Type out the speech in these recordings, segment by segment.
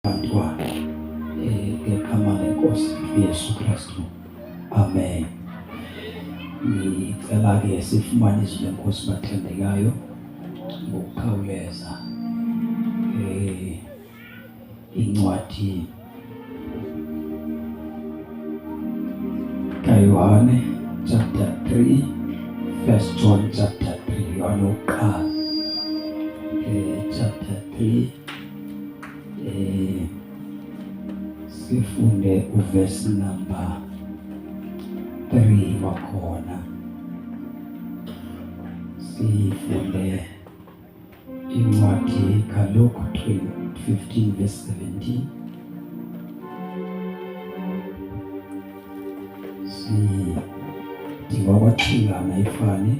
bantwana ngegama lenkosi Yesu Kristu. Amen. Ngicela ke sifumane izwi lenkosi bathandekayo ngokukhawuleza. Incwadi kaYohane chapter 3, 1 John chapter 3, Yohane uqala chapter 3, sifunde uverse number 3 wakhona. Sifunde incwadi kaLuke 15 verse 17. Ndingakwathingana ifane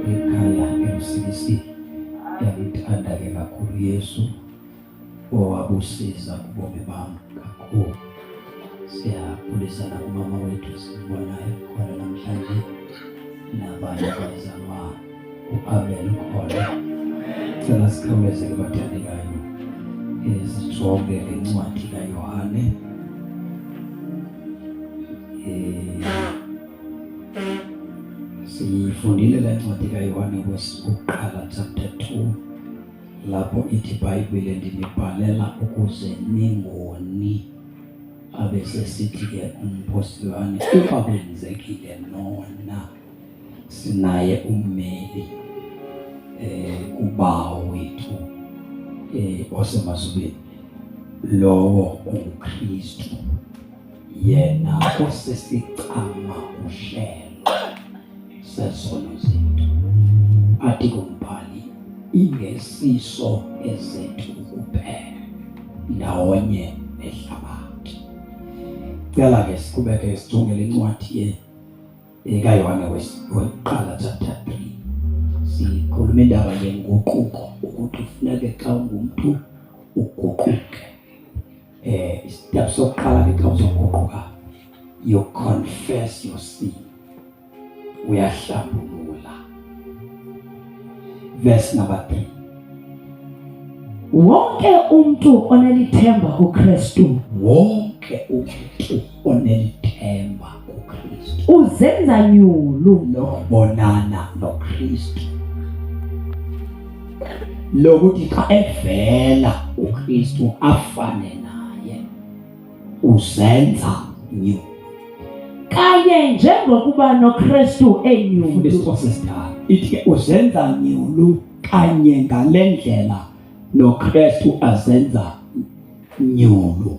ekhaya emsikisi yamthanda ke kakhulu Yesu owabusiza kubomi bami kakhulu. Siyabulisana kumama wethu sibonayo khona namhlanje nabanye abazalwa uPamela khona. Sicela sikhawuleze ke bathandekayo sijonge le ncwadi kaYohane. Sifundile le ncwadi kaYohane uqala chapter 2 lapho ithi iBhayibhile ndinibhalela ukuze ningoni. Abesesithi ke umpostoli Yohane ukuba kwenzekile nona sinaye ummeli kubawo wethu osemazulwini lowo uKristu yena osesicama uhlelo sezono zethu. Athi kumbhali ingesiso ezethu kuphela ndawonye nehlabathi. Cela ke siqhubeke sijonge le ncwadi kaYohane wokuqala chapter 3. Sikhuluma indaba yenguquko ukuthi kufuneka xa ungumuntu uguquke. Isitep sokuqala ke xa uzoguquka, you confess your sin. Uyahlambulula. Verse number 3. Wonke umuntu onelithemba kuKristu, Wonke umuntu onelithemba kuKristu uzenza nyulu nokubonana noKristu. Lokuthi xa evela uKristu afane naye uzenza nyulu. kanye njengokuba noKristu enyulu. Fundisa sesithathu. Ithi uzenza nyulu kanye ngalendlela noKristu azenza nyulu.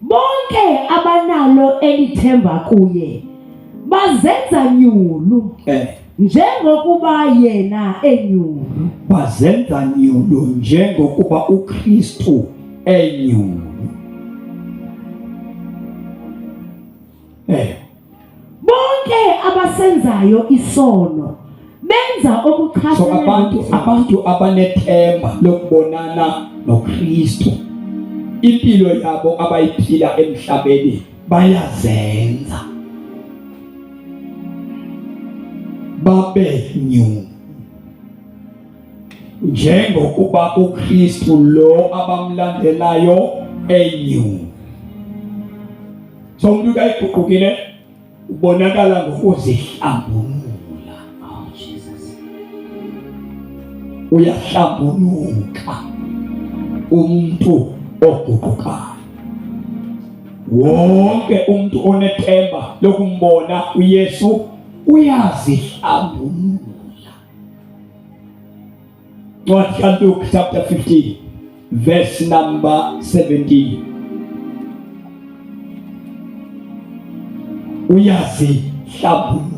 Bonke abanalo elithemba kuye bazenza nyulu njengokuba yena enyulu. Bazenza nyulu njengokuba uKristu enyulu. Bonke abasenzayo isono benza So abantu abanethemba lokubonana noKristu, impilo yabo abayiphila emhlabeni bayazenza babe nyulu njengokuba uKristu lo abamlandelayo enyulu. So umuntu kayiguqukile ubonakala ngokuzihlambulula. Uyahlambuluka umuntu oguqukayo. Wonke umuntu onethemba lokumbona uYesu uyazihlambulula. Ncwadi kaLuke chapter 15 verse number 17. Uyazihlambulula.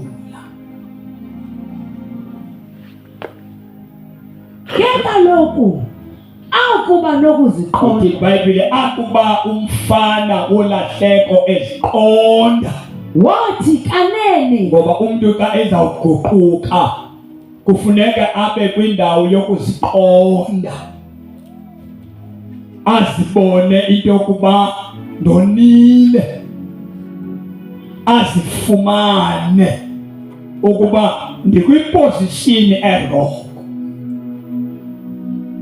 Kaloku akuba nokuziqonda. iBhayibhile akuba umfana olahleko eziqonda. Wathi kanene Ngoba umuntu xa ezawuguquka kufuneka abe kwindawo yokuziqonda. Azibone into yokuba ndonile. Azifumane ukuba ndikwiposition errong.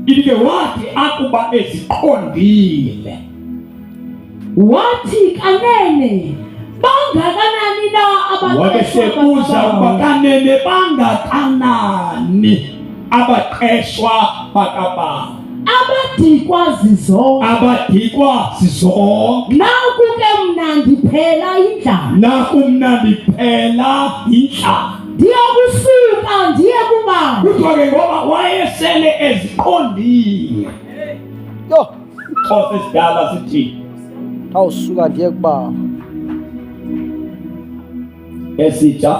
Ithi ke wathi akuba eziqondile. Wathi kanene bangakanani na abaqeshwa Wabesebuza ukuba kanene bangakanani abaqeshwa bakababa. abadikwa zizonke. Abadikwa zizonke. Naku ke mna ndiphela indlala. Nakumnandi phela indlala. Ndiyakusuka ndiye kubaba. Kuthiwa ke ngoba wayesele eziqondile. Yo, Xhosa esidala sithi awusuka ndiye kubaba. esitsha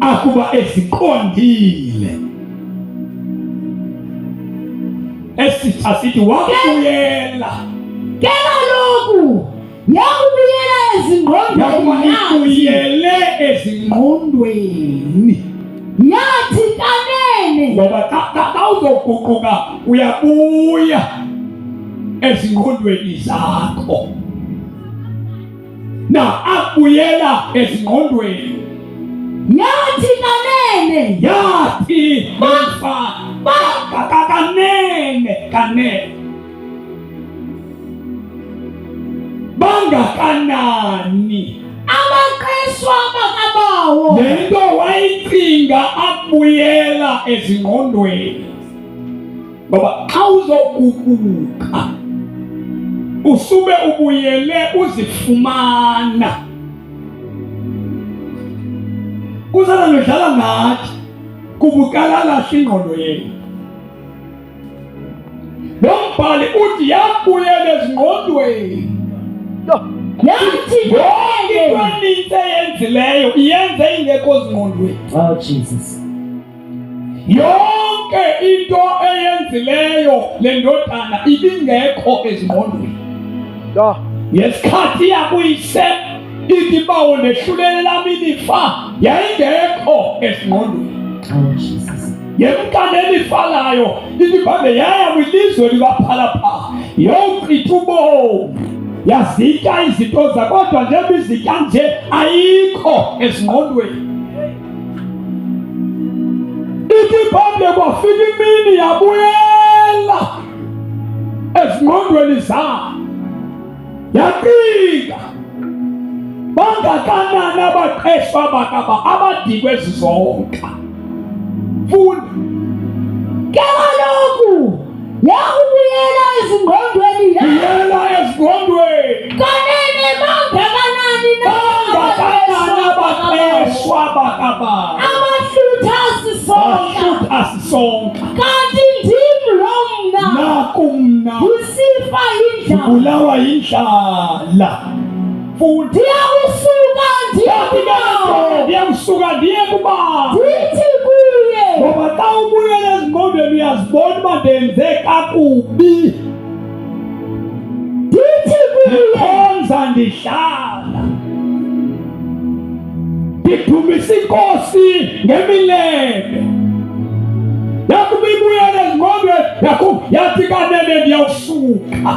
akuba eziqondile. Esitsha sithi wakubuyela. Ke kaloku yakubuyela Yakuba ezingqondweni yathi. ibuyele ezingqondweni. Yathi kanene Ngoba xa uzoguquka uyabuya ezingqondweni zakho. Na akubuyela ezingqondweni. yathi kanene Yathi mfana kanene bangakanani abaqeshwa bakabawo lento wayicinga akubuyela ezingqondweni. Ngoba xa uzoguquka usube ubuyele uzifumana. Kusala nodlala ngathi kubukala lahle ingqondo yenu. Lo mbhali uthi yakubuyela ezingqondweni. Yo, yathi Yonke into kanene. enintsi eyenzileyo iyenze ingekho ezingqondweni. Oh Jesus. Yonke into eyenzileyo le ndodana ibingekho ezingqondweni. yo, Ngesikhathi yakuyise ithi bawo nehlulele lami ilifa yayingekho ezingqondweni. Oh Jesus. Yemkane elifa layo ithi babe yaya kwilizwe likaphalapha yochitha ubomi yazitya izinto zakodwa njengoba izitya nje ayikho ezingqondweni. Ithi Bhayibhile kwafika imini yabuyela ezingqondweni zayo yaqika bangakanani abaqeshwa bakaba abadikwe zizonke. Funda Ke kaloku yakubuyela ezingqondweni yathi. buyela ezingqondweni. Kanene bangakanani na Bangakanani abaqeshwa bakaba abahlutha sisonka. bahlutha sisonke. Kanti ndim lo mna Nakumna ndisifa indlala. ubulawa yindlala. Funda Ndiyakusuka ndiye kubawo. ndiyamsuka ndiye kubaba. Ndithi kuye Ngoba xa ubuyela ezingqondweni uyazibona uba ndenze kakubi. ndithi kuye Ndikhonza ndihlala. Ndidumisa inkosi ngemilembe. Yakuba ibuyela ezingqondweni yathi kanene ndiyawusuka.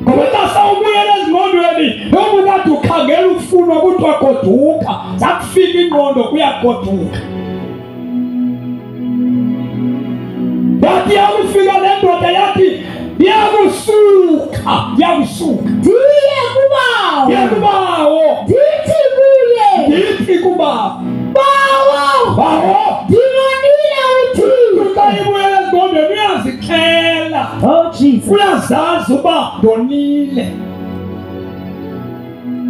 Ngoba xa sawubuyela ezingqondweni noba ukade ukhangela ufunwa kuthiwa goduka. Zakufika ingqondo kuyagoduka. Yathi yakufika le ndoda yathi ndiyakusuka. ndiye kubawo. Kubawo. Ndithi kuye Ndithi kubaba. bawo Bawo. ndingonile uthixo. Xa ibuyela ezingqondweni uyazixhela. Oh Jesus. Uyazazi uba ndonile.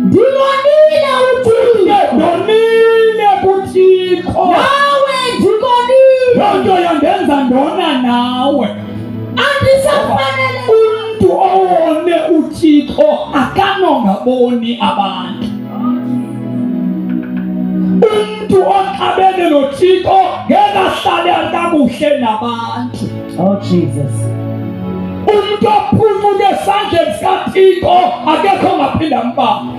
Ndingonile uthixo. Ndonile kuThixo. Nawe ndingonile. Loo nto yandenza ndona nawe. Andisafanele Umntu owone uThixo akanongaboni abantu. Umntu oxabene noThixo ngeke ahlale kakuhle nabantu. Oh Jesus. Umntu ophuncuke esandleni sikaThixo akekho ngaphinda mbamba.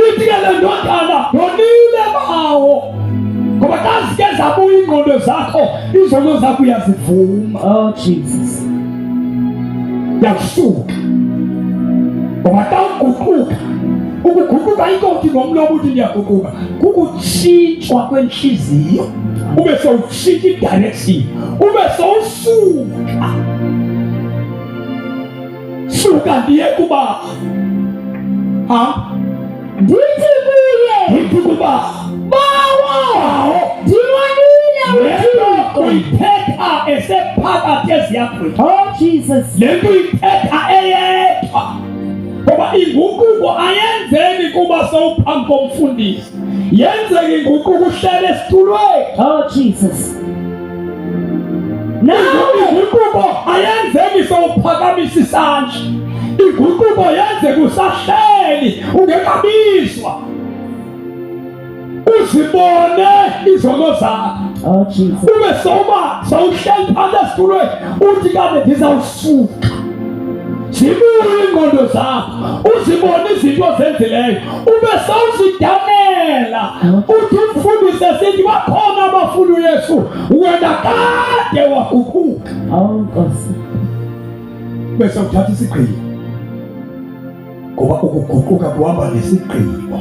Ithi ke le ndodana ndonile bawo. Ngoba xa zike zabuya ingqondo zakho izono zakho uyazivuma. Oh Jesus. Yakusuka Ngoba xa uguquka, ukuguquka inkothi ngomlomo uthi ndiyaguquka, kukutshintshwa kwenhliziyo, ube sowutshintsha idirection, ube sowusuka. Suka ndiye kuBaba. Ndithi kuBaba, Bawo, ndibonile uThixo. Uyithetha esephakathi eziyakweni. Oh Jesus. Le nto uyithetha eyedwa. Ngoba inguquko ayenzeki kuba sowuphambi komfundisi, yenzeka inguquko uhlele esitulweni. Oh Jesus. Inguquko ayenzeki sowuphakamisa isandla. Inguquko yenzeka usahleli ungekabizwa, uzibone izono zakho. Oh Jesus. Ube sowuhleli phansi esitulweni uthi kanti ndizawusuka. Zibuye ingqondo zakho, uzibone izinto ozenzileyo, ube sowuzidanela. Uthi umfundisi esithi bakhona abafuna uYesu, wena kade waguquka. Oh Nkosi. Bese uthatha isigqibo, ngoba ukuguquka kuhamba nesigqibo.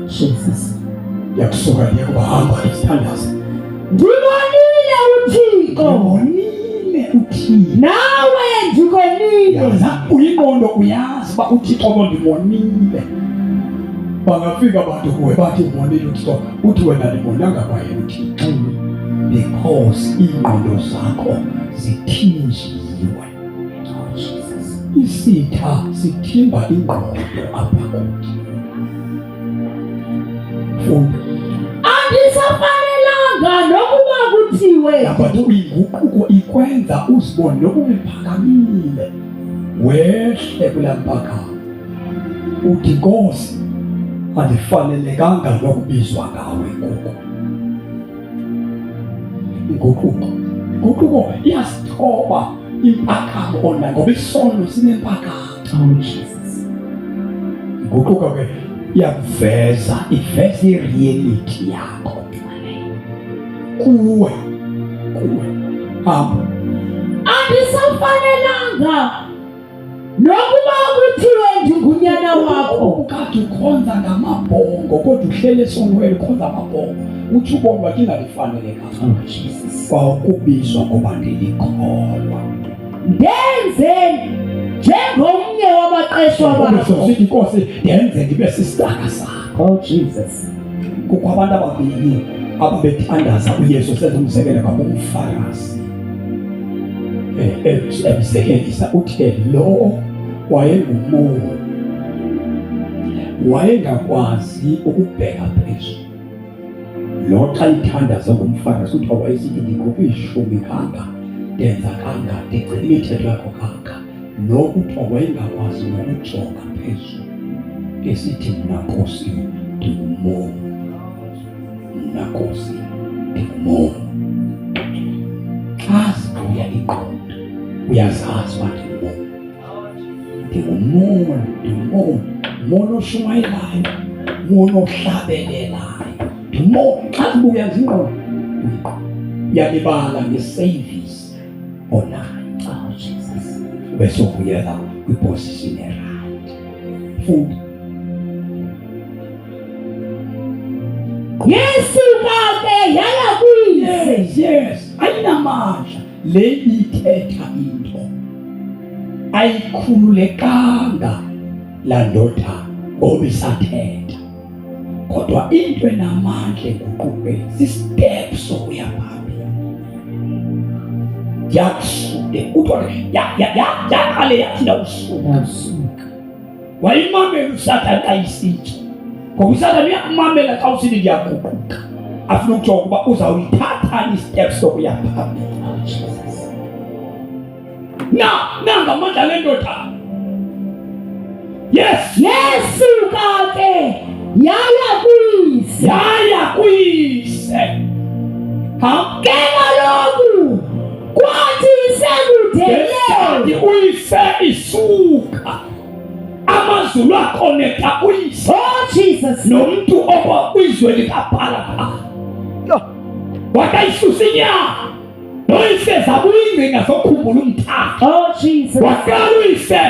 Jesus. Yakusuka ndiye kubahamba isithandazo. Ndibonile uThixo. Ndibonile uThixo. Nawe ndibonile. Yaza uyingqondo uyazi uba uThixo ndibonile. Bangafika abantu kuwe bathi ubonile uThixo, uthi wena ndibonanga kwaye uThixo. Because ingqondo zakho zithinjiwe. Isitha sithimba ingqondo apha kuthi. Funda. Andisafanelanga nokuba kuthiwe. Abantu inguquko ikwenza uzibone nokuphakamile. Wehle kula mpaka. Uthi Nkosi, andifanelekanga nokubizwa ngawe ngoku. Inguquko iyasithoba impakamo ona, ngoba isono sinempakamo. Oh Jesus. Inguquko ke iyakuveza, iveza ireality yakho kuwe. Andisafanelanga nokuba kuthiwe ndingunyana wakho. Ukade ukhonza ngamabhongo kodwa uhlele esonweni ukhonza amabhongo, uthi ubone uba ndingafanelekanga. Oh Jesus. Kwakubizwa ngoba ndilikholwa. Ndenze njengomnye wabaqeshwa bakho. Sithi Nkosi ndenze ndibe sisitaka sakho. Oh Jesus. Kukho abantu ababili ababethandaza uYesu, senze umzekelo ngabomFarisi. Emzekelisa uthi lo wayengumoni, wayengakwazi ukubheka phezulu. Lo xa ithandaza ngumFarisi uthi wayesithi ndikubishumi kanga, ndenza kanga, ndigcina imithetho yakho kanga. Lo kuthiwa wayengakwazi nokujonga phezulu, esithi mna Nkosi ndingumoni, mna Nkosi ndingumoni. Xa zibuya ingqondo uyazazi uba ndingumoni, umoni oshumayelayo, umoni ohlabelelayo, ndingumoni. Xa zibuya zingqondo uyalibala nge-service onayo. Oh Jesus. Bese ubuyela kwiposition erayithi. Funda. Yesuka ke yaya kuyise. Yes, ayinamandla. Le ithetha into ayikhululekanga laa ndoda ngoba isathetha, kodwa into enamandla enguqukweni si-step sokuya phambili. Yakusuke kuthiwa yaqale yathi ndawusuka. Wayimamela uSathane xa isitsho, ngoba uSathane uyakumamela xa usithi ndiyaguquka, afuna ukujonga ukuba uzawuyithatha i-step sokuya phambili. Nanga amandla le ndoda. Yes. Yesuka ke yaya kuyise. Ke kaloku kwathi sekudele uyise isuka, amazulu akhonekta uyise. Oh Jesus. Nomuntu okwizwe likabhala pha Yo. wakayisusa inyama noyise zabuyingcinga zokukhumbula umthando. Oh, Jesus. Waqala uyise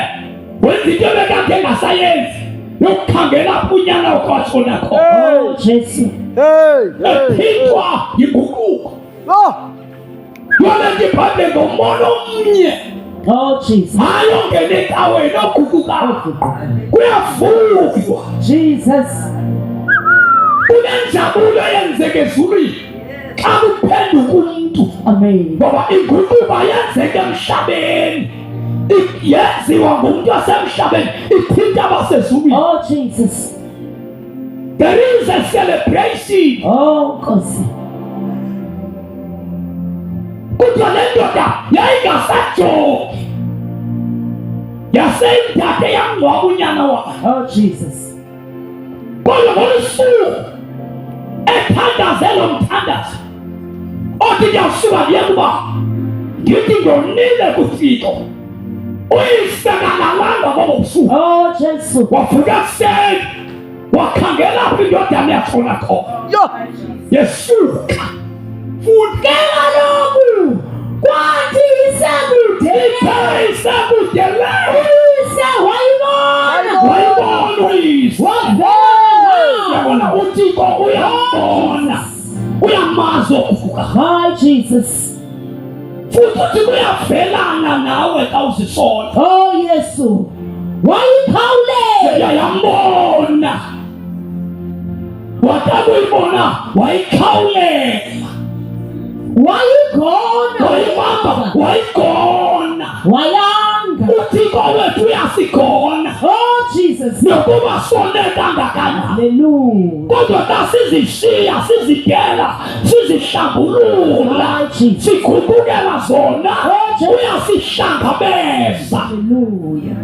wenza into ebekade engasayenzi yokukhangela apho unyana wakhe watshona khona. Oh, Jesus. Hey, Ephindwa yinguquko. Yo. Yona nje ibhayibheli ngomono omnye. Oh, Jesus. Hayi ongena ecaweni oguqukayo. Kuyavuywa. Jesus. Kunenjabulo eyenzeka ezulwini xa kuphenduka umuntu. Amen. Ngoba inguquko yenzeka emhlabeni. Yenziwa ngumuntu wasemhlabeni ithinta abasezulwini. Oh, Jesus. There is a celebration. Oh, Nkosi. Kodwa le ndoda yayingasajoki. Yaseyithathe yangcwaba unyana wakhe. Oh, Jesus. Kodwa ngolusuku ethandazela umthandazo othi ndiyasuka ndiyekuba ndithi ndonile kuThixo. Uyise kalalanga bobo busuku. Oh, Jesus. Wafika ekuseni wakhangela apho indodana yatshona khona. Yo. Yesuka Kela lokhu kwathi sekudele. Sekudele. Uyise wayibona. Wayibona uyise. Yabona uThixo uyambona. Uyamazi okuvuka. Hi, Jesus. Futhi uthi kuyavelana nawe xa uzisola. Oh, Yesu. Wayikhawulela. Yayambona. Watakuyibona wayikhawulela. Wayigona. Wayibamba wayigona. Wayanga. uThixo wethu uyasigona. Oh, Jesus. Nokuba sone kangakanani. Hallelujah. Kodwa xa sizishiya sizidela sizihlambulula sikhulukela zona uyasihlangabeza. Hallelujah.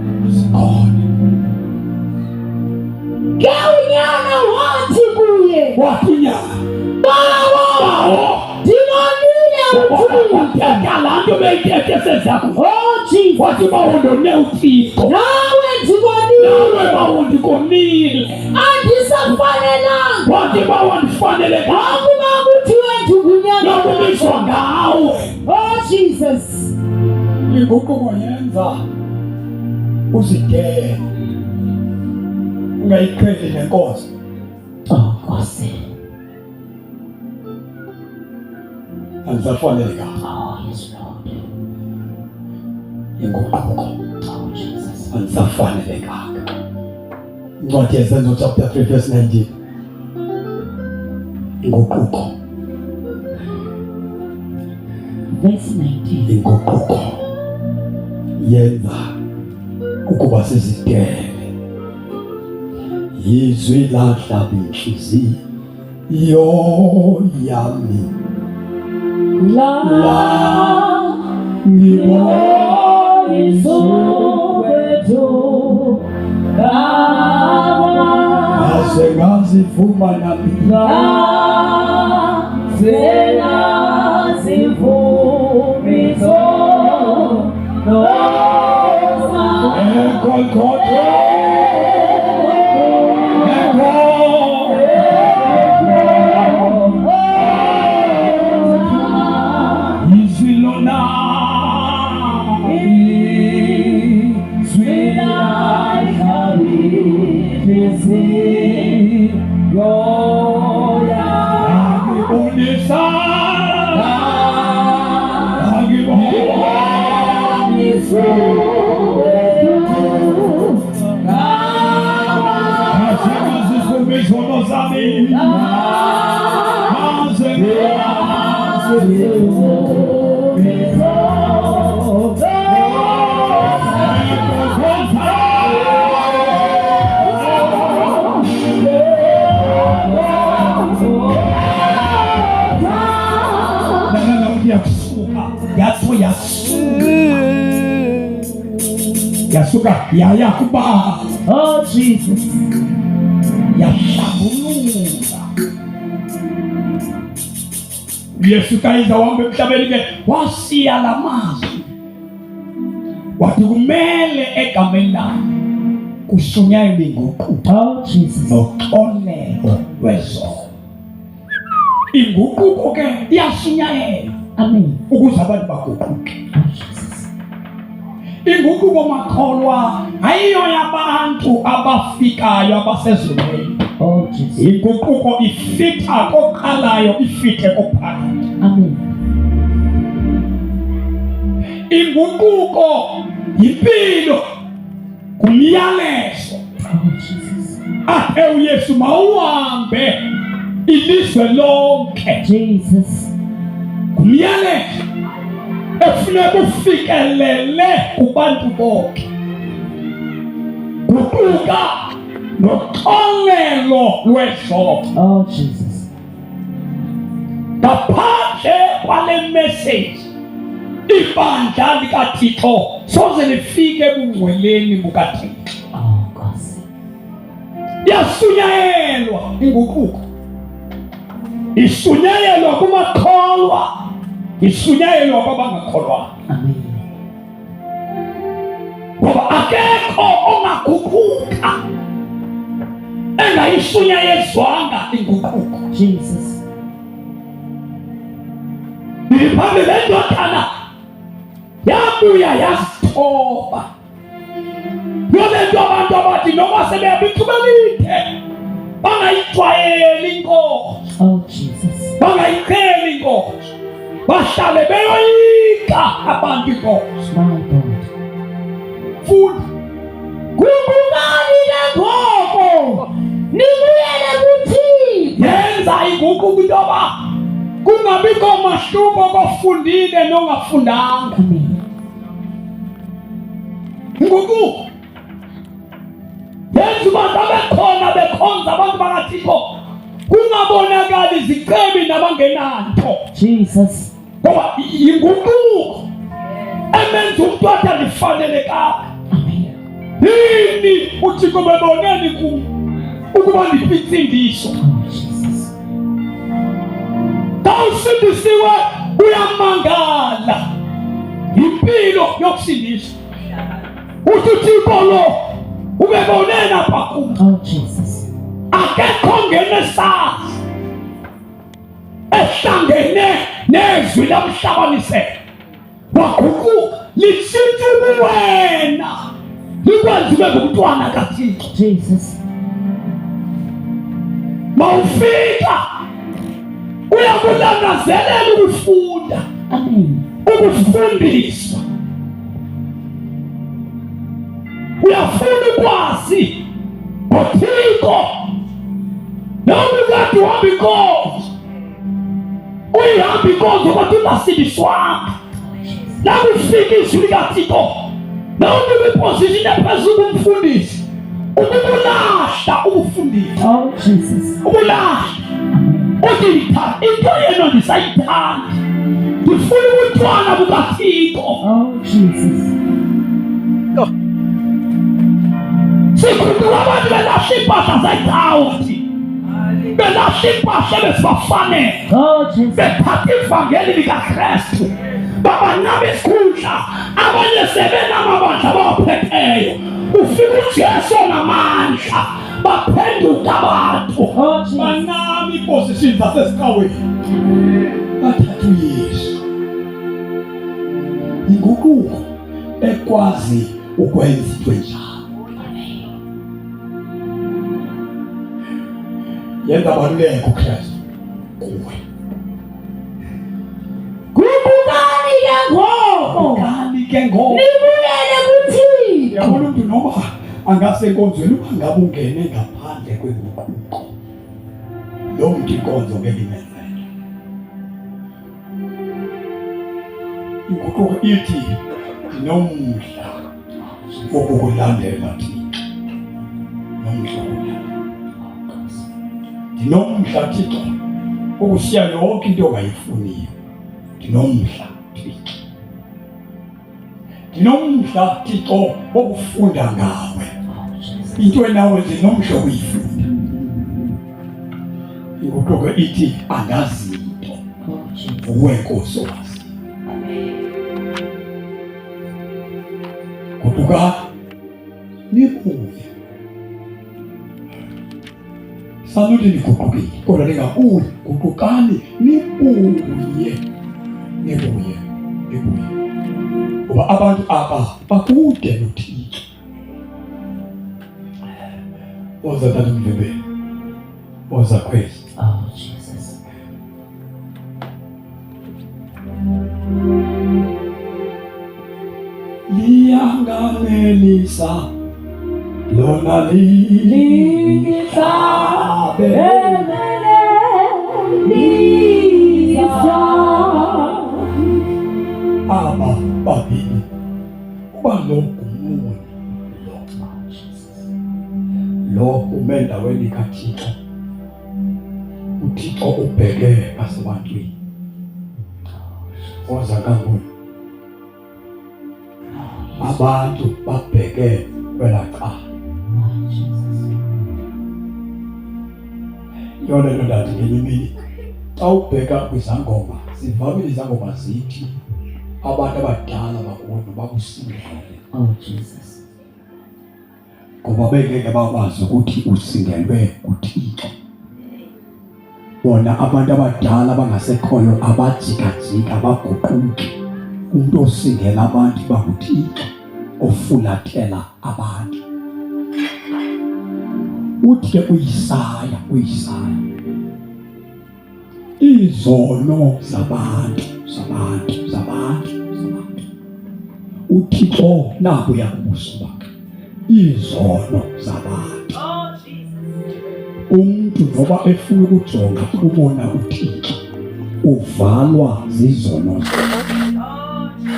Ke unyana wathi kuye. wathi unyana bawo Ndibonile uThixo. laa nto beyithethe sezakho. Oh, Jesus. Wathi bawundone uThixo. Nawe ndibonile. Nawe bawundikonile. Andisafanelanga. Wathi bawandifanelekanga Akuba kuthiwe ndigunyana. nokubizwa ngawe. Oh, Jesus. Inguquko yenza uzidele ungayiqheli nenkosi. Oh, Nkosi. Andisafanelekanga. Oh, yes, Lord. Inguquko Oh, Jesus. andisafanelekanga. Incwadi yezenzo chapter 3 verse 19. Inguquko. Verse 19. Inguquko yenza ukuba sizidele. Yizwi lahlaba inhliziyo yami. La Ngibona isowethu Ase ngazivuma nami. Zela zivumiso noza Ekolkote. Izilona. Agibonisa. Yasuka yaya kuba. Oh, Jesus. Yashabulula. Yesu kainza wambe mhlabeni ke wasiya lamazwi. Wathi kumele egameni lakhe kushunyayelwe inguquko. Oh, Jesus. Noxolelo lwezono. Inguquko ke iyashunyayelwa. Amen. ukuze abantu baguquke. Inguquko makholwa ayiyo yabantu abafikayo abasezulwini. Oh Jesus. Inguquko ifika koqalayo ifike kophakathi. Amen. Inguquko impilo kumyalezo. Oh Jesus. Aphe uYesu mawuhambe ilizwe lonke. Jesus. Kumyalezo efuneka ufikelele kubantu bonke. Guquka noxolelo lwezono. Oh Jesus. Ngaphandle kwale message ibandla likaThixo soze lifike ebungcweleni bukaThixo. Oh Nkosi. Yasunyayelwa inguquko. Isunyayelwa kumakholwa, isunyayelwa kwabangakholwa. Amen. Ngoba akekho ongaguquka engayisunyayezwanga inguquko. Jesus. Niphambi lendodana yabuya yazithoba. Yolento abantu abathi noma sebeyabithubelite bangayijwayeli inkosi, Oh Jesus. bangayiqheli inkosi, bahlale beyoyika abantu inkosi. My God. Futhi guqukani ngoko Nibuyele kuThixo. yenza inguquko intoba kungabikho mahluko kofundile nongafundanga. Amen. Inguquko yenza abantu abekhona bekhonza abantu bakaThixo kungabonakali izicebi nabangenanto. Jesus. Ngoba inguquko emenza umuntu athi alifanelekanga. Amen. Yini uThixo beboneni ukuba ndipitsindiso. Oh Jesus. Usindisiwe uyamangala impilo yokusindiswa. Uthixo lo ubebonena phakuba Oh Jesus. akekho ngene sazi ehlangene nezwi lamhlabanisela waguquka lishintshe ubuwena likwenziwe ngumntwana kaThixo. Jesus. Mawufika uyakulangazelela ukufunda, Amen. ukufundiswa. Uyafuna ukwazi ngoThixo noma ukade uhamba inkonzo uyihamba inkonzo kodwa ungasindiswanga. Nakufika izwi likaThixo noma ubeposition ephezulu kumfundisi ubulahla ubufundisi. Oh Jesus. Ubulahla udita into yena ndisayithanda ndifuna ubuntwana bukaThixo. Oh Jesus. Yo. Sikhumbula abantu belahla impahla zayidawudi, belahla impahla bezibafanele, Oh Jesus. bethatha ivangeli likaKristu babanaba isikhundla, abanye sebenamabandla abawaphetheyo. Ufika uJesu namandla baphenduka abantu. Oh Jesus. Banami iposition zasesicaweni bathatha uYesu. Inguquko ekwazi ukwenza into enjalo. Yenza baluleko uKristu kuwe. Guqukani ke ngoko. Kani ke ngoku Nibuyele kuThixo. yabona umuntu noma angasenkonzweni uba ngabe ungene ngaphandle kwenguquko, lo muntu inkonzo ngeke imenzele. Inguquko ithi nomdla wokukulandela Thixo, nomdla ndinomdla Thixo ukushiya yonke into ongayifuniyo. Ndinomdla Thixo, ndinomdla Thixo wokufunda ngawe into enawe ndinomdla ukuyifunda. Inguquko ithi angazi into Oh Jesus. uwe Nkosi wazi. Guquka nibuye sanuthi niguqukile kodwa ningabuyi. Guqukani nibuye nibuye. Ngoba abantu aba bakude noThixo. Oza tata Mvebeni. Oza kwezi. Oh, Jesus. Liyanganelisa lona Lingihlabe lisa. aba babini uba lo ngumuni lo ume endaweni kaThixo. uThixo ubheke asebantwini. Oza kanguni abantu babheke kwela cala. Yona loo ndathi ngenye imini xa ubheka kwizangoma, zivamile izangoma zithi abantu abadala bakuwe bakusingele. Oh, Jesus. Ngoba bengeke bakwazi ukuthi usingelwe uThixo. Bona abantu abadala abangasekhoyo abajikajika baguquki. Umuntu osingela abantu bakuThixo, ofulathela abantu. Uthi uyisaya izono zabantu uThixo nabo yakubusa izono zabantu. Umuntu noba efuna ukujonga ukubona uThixo uvalwa zizono zakhe.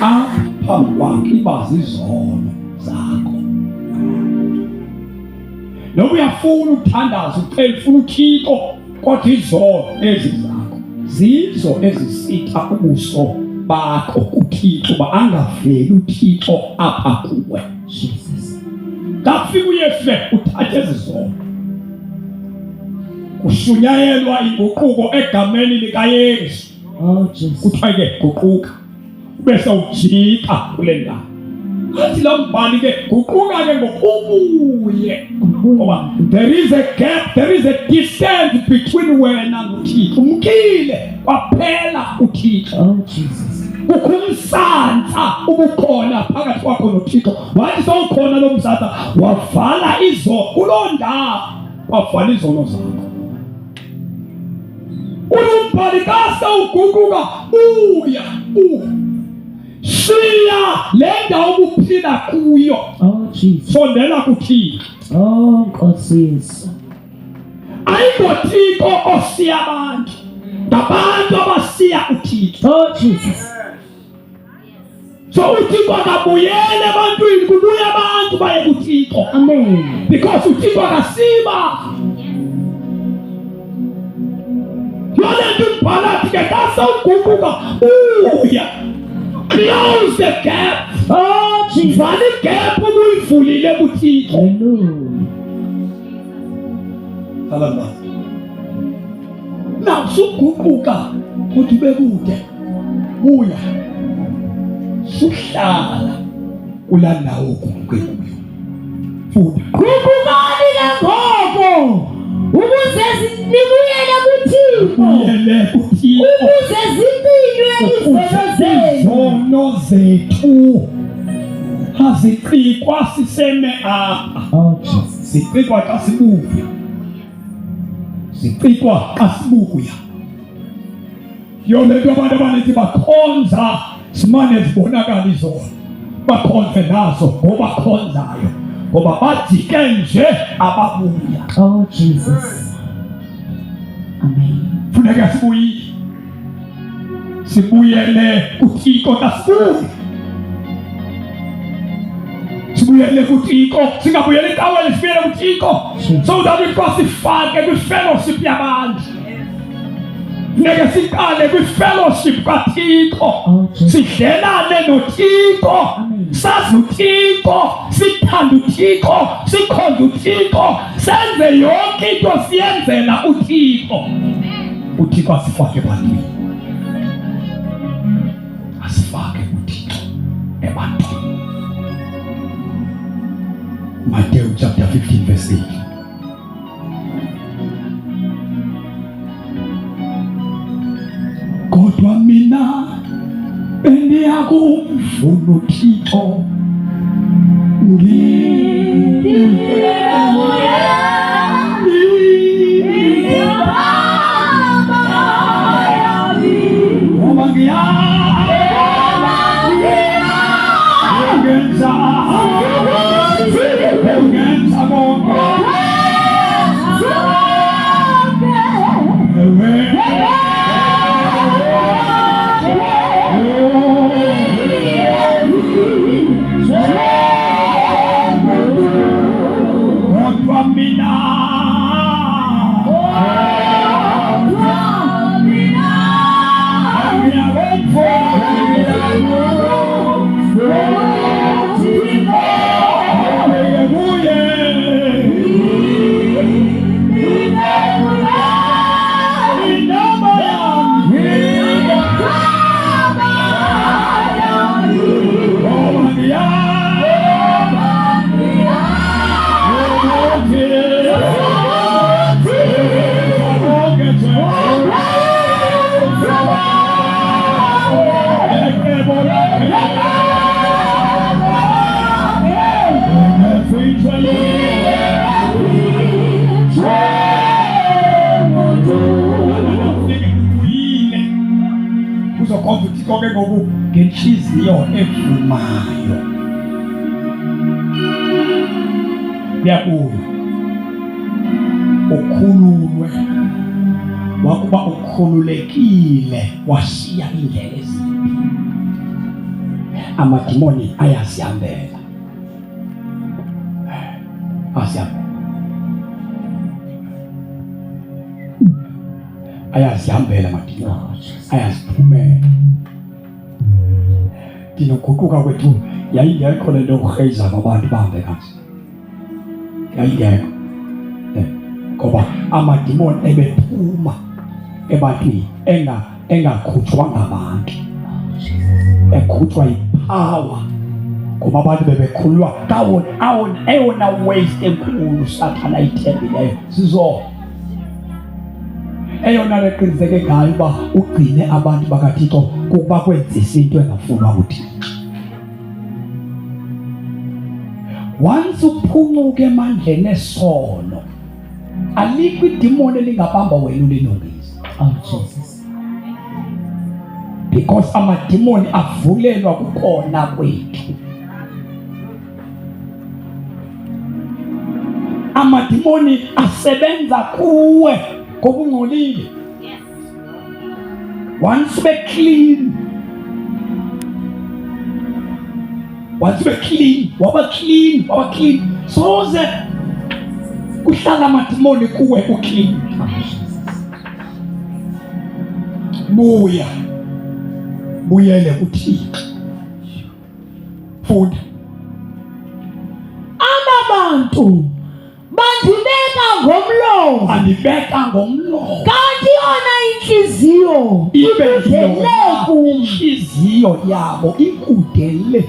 Apha kwakhe iba zizono zakho. Noma uyafuna ukuthandaza uphela ufuna uThixo, kodwa izono ezi zakho zizo ezisitha ubuso bakho kuThixo uba angaveli uThixo apha kuwe. Jesus. Kafika uYesu uthathe ezi zono. Kushunyayelwa inguquko egameni likaYesu. Oh, Jesus. Kuthiwa ke guquka. Bese ujika kule ndawo. Athi lo mbhali ke guquka ke ngokubuye. Ngoba there is a gap, there is a distance between wena noThixo. Umkile kwaphela uThixo. Oh, Jesus. Kukho umsantsa ubukhona phakathi kwakho noThixo. Wathi sowukhona lo msantsa wavala izono kuloo ndawo, wavala izono zakho. Umbhali kase uguquka uya siya le ndawo ubuphila kuyo. Oh, Jesus. Sondela kuThixo. Oh, Nkosi Yesu. AyingoThixo osiya abantu, ngabantu abasiya uThixo. Oh, Jesus. So uThixo akabuyele ebantwini, kubuya abantu baye kuThixo. Amen. Because uThixo akasiba. Yona nto umbhalathi ke kase uguquka uya. Close the gap. Oh, Jesus. Vala igap ubuyivulile kuThixo. Hallelujah. Alama. Now suguquka uthi bekude. Buya. Suhlala kula ndawo uguquke kuyo. Funda. Guqukani ke ngoko ukuze nibuyele kuThixo. Buyele kuThixo. Ukuze ziqinywe izono zenu. Izono zethu aziqikwa siseme apha. Oh, Jesus. Ziqikwa xa sibuya. Ziqikwa xa sibuya. Yona nto abantu abaninzi bakhonza simane zibonakala izono. Bakhonze nazo ngoba khonzayo. Ngoba bajike nje ababuya. Oh, Jesus. Amen. Funeka sibuyele kuThixo kasibuye. Sibuyele kuThixo, singabuyeli ecaweni, sibuyele kuThixo. So that we can sifake kwi-fellowship yabantu. Funeka siqale kwi-fellowship kaThixo. Sidlelane noThixo, sazi uThixo, sithande uThixo, sikhonze uThixo, senze yonke into siyenzela uThixo. uThixo asifake ebantwini. Asifake uThixo ebantwini. Matthew chapter 15 verse 8. Kodwa mina bendiyakumfuna uThixo ngoba ngenza bonke kodwa mina konke ngoku ngenhliziyo evumayo. Liyabuya ukhululwe wakuba ukhululekile washiya indlela ezimbi. Amadimoni ayasihambela ayasihambela amadimoni ayasiphumela. Dinoguquka kwethu yayingekho le nto yokurheyza abantu bahambe kanzi, yayingekho ngoba amadimoni ebephuma ebantwini engakhutshwa ngabantu, ekhutshwa yipower ngoba abantu bebekhululwa eyona waste enkulu Sathana ayithembileyo sizo eyona leqiniseke ngayo uba ugcine abantu bakaThixo kukuba kwenzisa into engafunwa nguThixo. Once uphuncuka emandleni esono, alikho idimoni elingabamba wena ulinongisa. Oh Jesus. Because amadimoni avulelwa kukhona kwethu. Amadimoni asebenza kuwe ngokungcolile. Once be clean, waba clean. Soze kuhlala amadimoni kuwe uclean. Buyele kuThixo. Funda. Abantu bandibeka ngomlomo kanti yona inhliziyo inhliziyo yabo ikudele.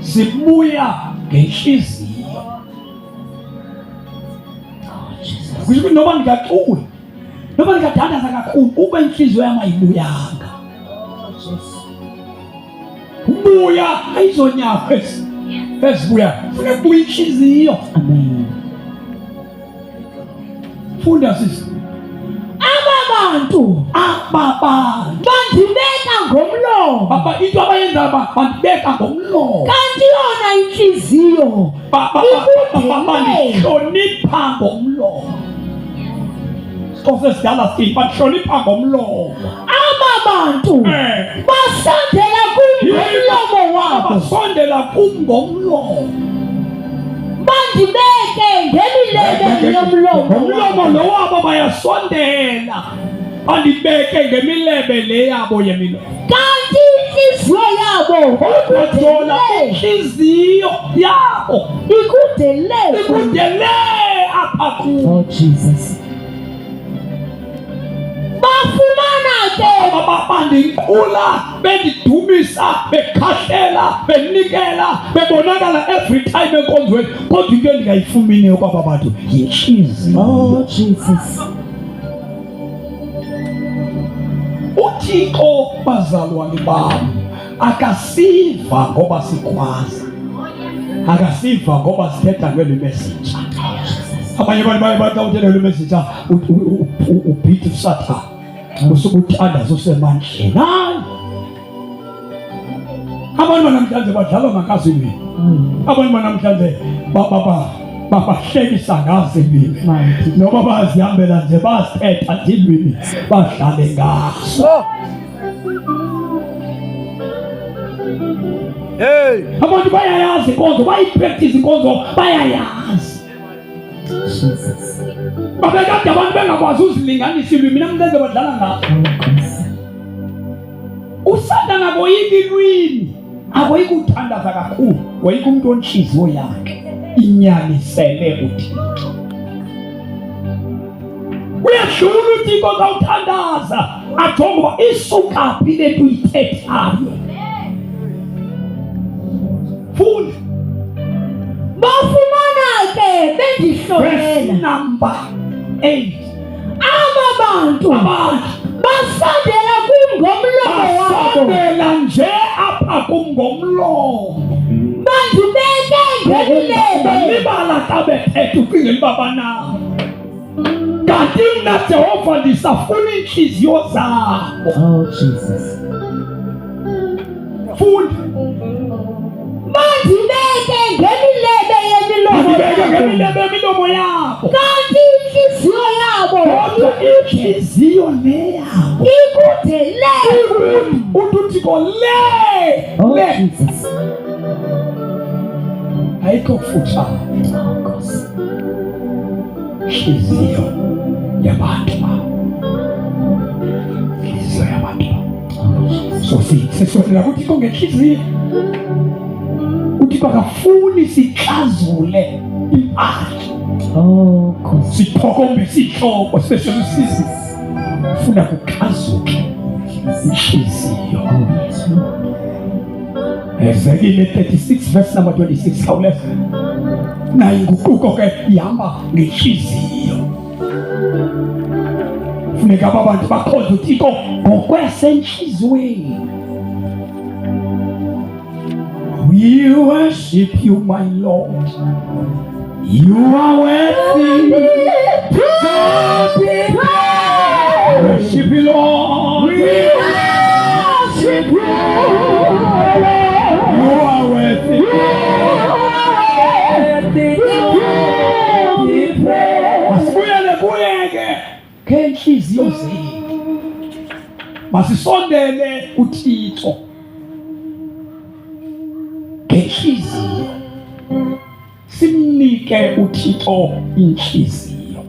Sibuya ngenhliziyo. Kusho noba ngiyacula noba ngiyadandaza kakhulu ube inhliziyo yami ayibuyanga. Ubuya ayizonyawo esibuya funeka kubuya inhliziyo. Amen. Funda sisi. Abantu bandibeka ngomlomo. Baba into abayenza bandibeka ngomlomo kanti yona inhliziyo hlonipha ngomlomo. Sikose sidala sithi bahlonipha ngomlomo. Abantu basondela kumlomo wabo. Basondela kumngomlomo. Bandibeke ngemilebe yomlomo. Ngomlomo lo wabo bayasondela. Bandibeke ngemilebe le yabo yemilomo. Kanti inhliziyo yabo kodwa inhliziyo yabo ikudele apha kuwe. Oh Jesus. Bafumana ke bandinqula bendidumisa bekhahlela benikela bebonakala every time enkonzweni kodwa into endingayifuminiyo kwaba bantu yinhliziyo. Oh Jesus. Uthi uThixo bazalwane bami akasiva ngoba sikwazi, akasiva ngoba sithetha ngelimi esitsha. Abanye abantu bathi uthetha ngelimi esitsha ubhitha uSathane, usukuthandaza usemandleni. Hayi, abantu banamhlanje badlala ngakazi ilwimi. Abantu banamhlanje bahlekisa ngazo ilwimi, noma bazihambela nje bazithetha nje ilwimi badlale ngazo. Hey, Abantu bayayazi inkonzo, bayipractice inkonzo, bayayazi. Babekade abantu bengakwazi uzilinganisa ilwimi, namhlanje badlala ngazo. USathane aboyika ilwimi, aboyika uthandaza kakhulu, woyika umuntu onhliziyo yakhe inyanisele uThixo. Uyadlula uThixo zawuthandaza, ajonge uba isukaphi le nto uyithethayo. Funda bafumana ke bendihlolela number 8. aba bantu basondela kum ngomlomo wabo, basondela nje apha kum ngomlomo, bandibeke ngemilebe. libala xa bethetha ucingela uba banawo, kanti mna Jehova ndisafuna iintliziyo zabo. Oh Jesus. Funda Bandibeke ngemilebe yemilomo bandibeke yabo, ngemilebe yemilomo yabo, kanti inhliziyo yabo kodwa intliziyo neyabo ikude le. uThixo le Jesus. ayikho kufutshane intliziyo yabantu babo, intliziyo yabantu babo. So sisondela kuThixo ngenhliziyo. uThixo akafuni sixazule impahla, Oh Nkosi. sithokombe isihloko special usisi, ufuna kuxazuke inhliziyo. Ezekile 36 verse number 26 khawuleza. Nayo inguquko ke ihamba ngenhliziyo. Funeka abantu bakhonze uThixo ngokwesenhliziyweni. We worship you, my Lord. You are worthy to be praised. Worship you, Lord. We worship you. You are worthy. Masibuyele ngenhliziyo zethu. Masisondele uThixo ngenhliziyo, simnike uThixo inhliziyo.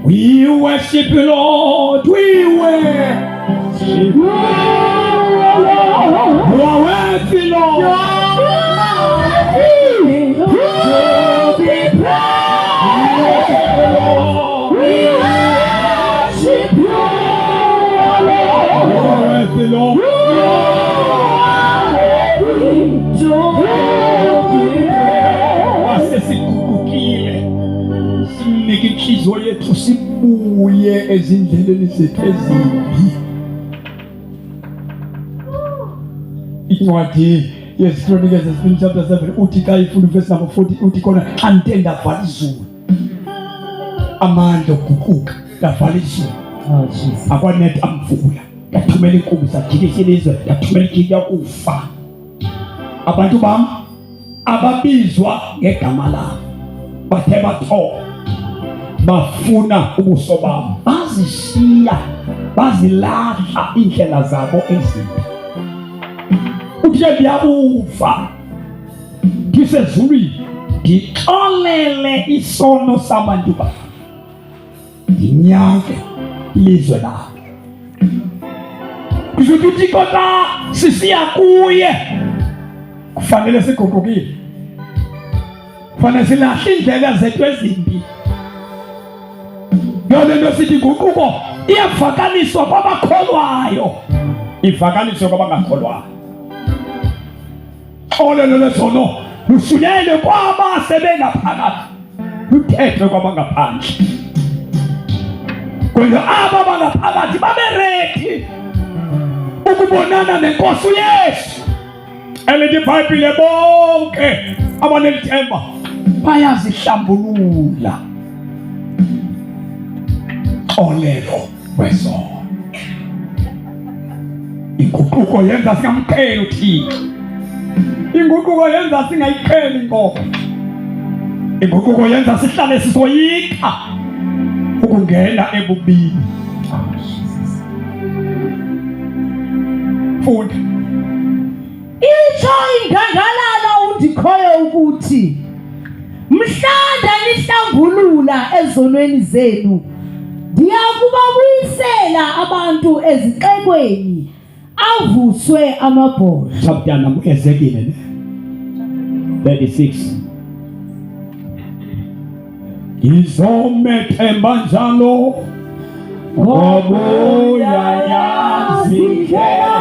We worship you, Lord. We worship you. You are worthy, Lord. Asesikukukile simnike inhliziyo yethu, sibuye ezindleleni zethu ezimbi. Incwadi yesiKronike zesibini chapter 7 uthi xa ifunda verse number 40 uthi khona xa ndithe ndavala izulu amandla oguquka, ndavala izulu Oh Jesus. akwanetha mvula, ndathumela iinkubi zajikisa ilizwe, ndathumela ijiya kufa. Abantu bam ababizwa ngegama lam bathe bathoba, bafuna ubuso bam, bazishiya bazilahla iindlela zabo ezimbi. Uthe ndiyabuva ndisezulwini, ndixolele isono sabantu bam, ndinyange ilizwe labo. Kushuthi uThixo xa sisiya kuye kufanele siguqukile, kufanele silahle iindlela zethu ezimbi. Yole nto sithi inguquko iyavakaliswa kwabakholwayo, ivakaliswe kwabangakholwayo. Xolelo lwezono lushunyelwe kwabasebengaphakathi, luthethwe kwabangaphandle. Kwenye aba bangaphakathi baberedi ukubonana nenkosi uYesu. Elithi iBhayibhile bonke abanelithemba bayazihlambulula. Olelo wesono. Inguquko yenza singamqheli uThixo. Inguquko yenza singayiqheli inkomo. Inguquko yenza sihlale sisoyika ukungena ebubini. Funda. Itsho ingangalala undikhoyo ukuthi mhlanda nihlambulula ezonweni zenu ndiyakubabuyisela abantu ezixekweni avuswe amabhodlo. Chapter number Ezekiel 36. Izomethemba njalo ngobuya yazikela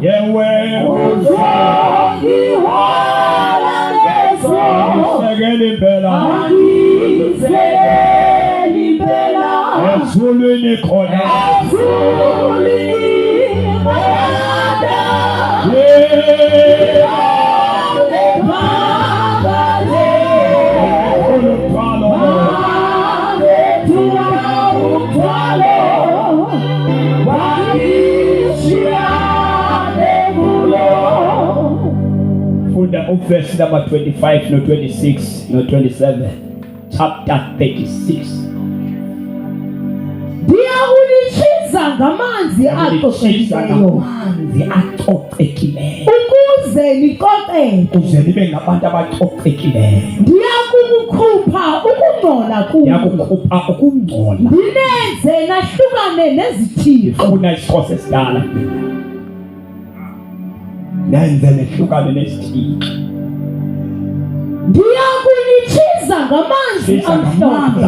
yewe uzongihola ngeso sekeli impela ezulwini khona verse number 25 no 26 no 27 chapter 36. Ndiyakulichiza ngamanzi acocekileyo ukuze niqoqeke, ukuze nibe ngabantu abacocekileyo. Ndiyakukukhupha ukungcola kulo, ndiyakukhupha ukungcola, ndinenze nahlukane nezithixo. Ufuna isikhosi esidala, nenze nehlukane nezithixo. Ndiyakulichiza ngamanzi amhlophe,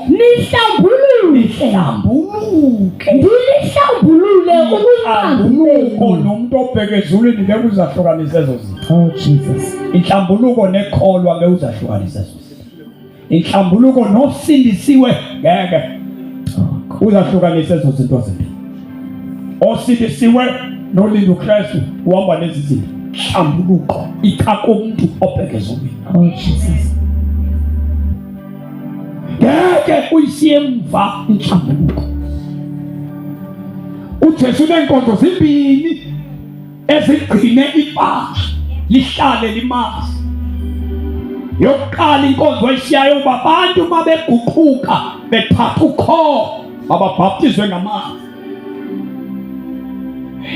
nihlambuluke, ndilihlambulule ubunqanduko nomuntu obheke ezulwini ngeke uzahlukanisa ezo zinto. Oh Jesus. Inhlambuluko nekholwa ngeke uzahlukanisa ezo zinto. Inhlambuluko nosindisiwe ngeke uzahlukanisa ezo zinto zimbili. Osindisiwe nolinda uKristu uhamba lezi zinto. Inhlambuluko ikhaka umuntu obheke ezulwini. Oh Jesus. Ngeke uyisiye emva inhlambuluko. uJesu unenkonzo zimbili ezigcine ibandla lihlale limanzi. Yokuqala inkonzo eshiyayo abantu babeguquka bethatha ukho bababhaptizwe ngamanzi.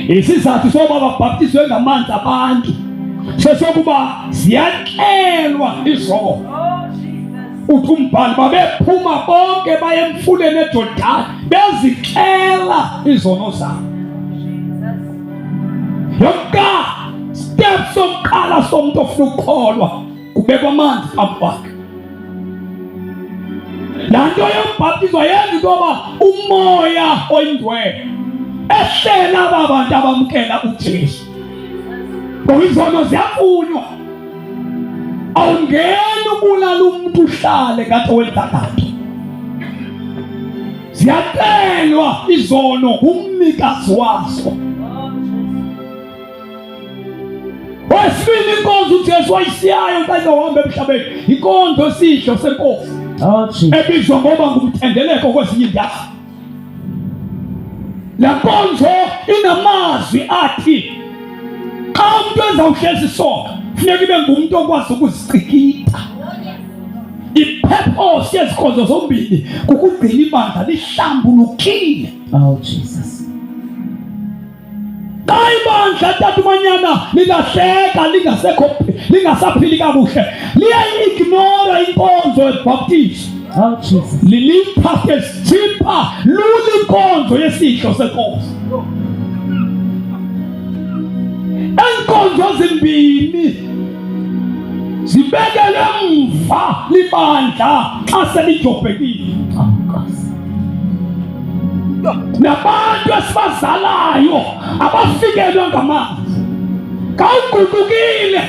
Isizathu sokuba babhaptizwe ngamanzi abantu sesokuba ziyakelwa izono. Uthi umbhali babephuma bonke baye emfuleni eJordani bezikela izono zabo. Yokuqala step sokuqala somuntu ofuna ukukholwa kubekwa amanzi phambi kwakhe. Lanto yokubhaptizwa yenza ukuba umoya oyingcwele ehlela abantu abamkela uJesu. Ngoba izono ziyafunwa. Awungeni ubulala umuntu uhlale ngathi wenza kanti. Ziyakelwa izono umnikazi wazo. Wesibili inkonzo uJesu wayisiyayo kaze wahamba emhlabeni. Inkonzo esihlo senkosi. Oh Jesus. Ebizwa ngoba ngumthendeleko kwezinye indawo. La nkonzo inamazwi athi xa umuntu enza uhlezi isoka funeka ibe ngumuntu okwazi ukuzicikita. Ipurpose yezinkonzo zombili kukugcina ibandla lihlambulukile. Oh Jesus. Xa ibandla tatumanyana lilahleka lingasaphili kakuhle liyayignora inkonzo yebhaptizo. Oh Jesus. Liliphathe isithipha lula inkonzo yesihlo senkosi. Enkonzo zimbili zibekele emva libandla xa selijobhekile. Nabantu esibazalayo abafikelwa ngamanzi xa uguqukile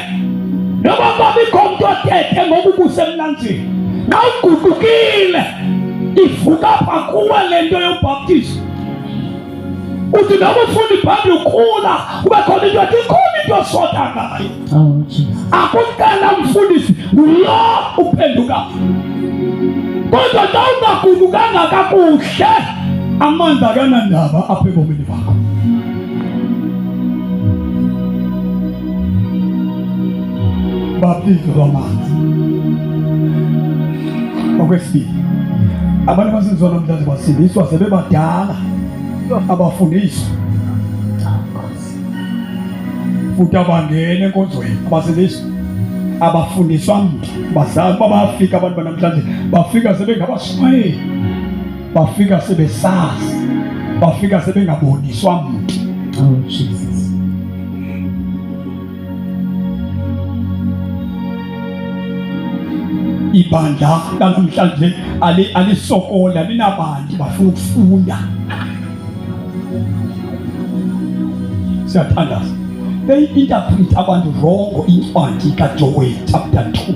noma babikho umuntu othethe ngoba ubusemnanzini. Xa uguqukile ivuka apha kuwe le nto yobhaptizo. Uthi noma ufunda iBhayibhile ukhula kube khona into ethi ikhona into osota ngayo. Oh, Jesus. Akuqala mfundisi ngulo uphendukayo. Kodwa xa ungagudukanga kakuhle amanzi akanandaba apha ebomini bakho. Baptizo lwamanzi. Okwesibili, abantu basenziwa namhlanje basindiswa sebebadala abafundiswa futhi abangena enkonzweni abasindiswa abafundiswa mntu bazazi uba bayafika abantu banamhlanje bafika sebengabashumayeli, bafika sebesazi, bafika sebengaboniswa mntu. Oh, Jesus. Ibandla namhlanje alisokola linabantu bafuna ukufunda. Siyathandaza. They interpret abantu wrong incwadi kaJoel chapter 2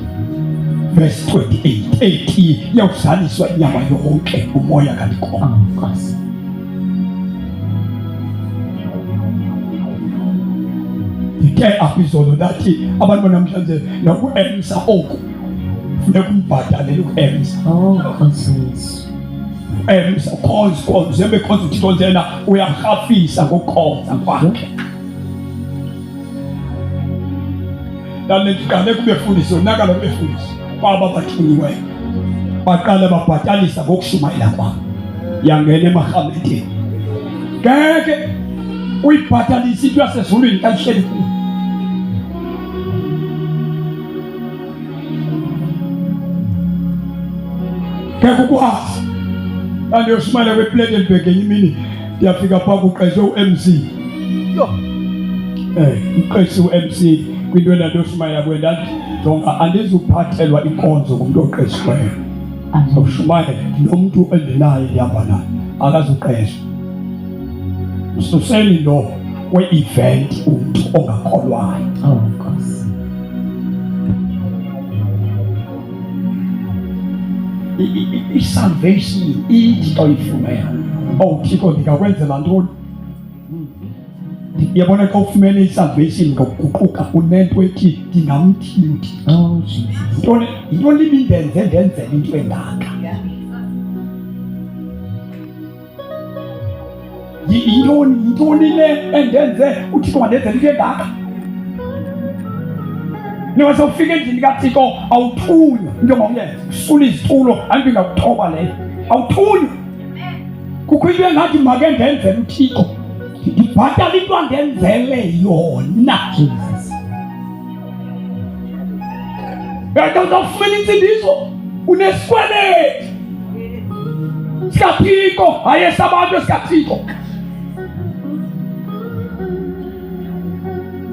verse 28 ethi yawuzaliswa inyama yonke umoya kalikho. Oh, Nkosi. Ike apizolo dathi abantu namhlanje nokuemsa oku funeka umbhadalele ukuemsa. Oh, Nkosi Yesu. Emsa khonza zembe khonza uThixo njena uyarhafisa ngokukhonza kwakhe. Dalekane kubefundiswa nakala kubefundiswa kwaba bathunyiweyo baqala babhatalisa ngokushumayela kwabo yangena emahametheni. Ngeke uyibhatalisa into yasezulwini kahleli kuyo. Ngeke ukwazi andiyoshumayela kwePlatenburg enye imini ndiyafika phaa kuqeshwe uMC. Yo. Uqeshwe uMC kwinto endandiyoshumayela kuyo ndathi jonga andizuphathelwa inkonzo kumntu oqeshiweyo. Ushumayela nomntu endinaye ndihamba naye akazuqeshwa. Msuseni lo we-event umntu ongakholwayo. Oh, Nkosi. I-salvation ithi xa uyifumene Thixo ndingakwenzela ntoni? Yabona xa ufumene i-salvation ngokuguquka unento ethi ndingamthini uThixo. Oh, Jesus. Yintoni ibindenze ndenzela into engaka? Yintoni le endenze uThixo wandenzela into engaka? Niwase ufike endlini kaThixo awuthunywa into ngomyenza usula izitulo anti ngakuthoba leyo awuthunywa. Kukho into engathi make ndenzele uThixo ndibhatala into andenzele yona. Jesus. Uzawufumana insindiso unesikweleti sikaThixo hayi esabantu esikaThixo.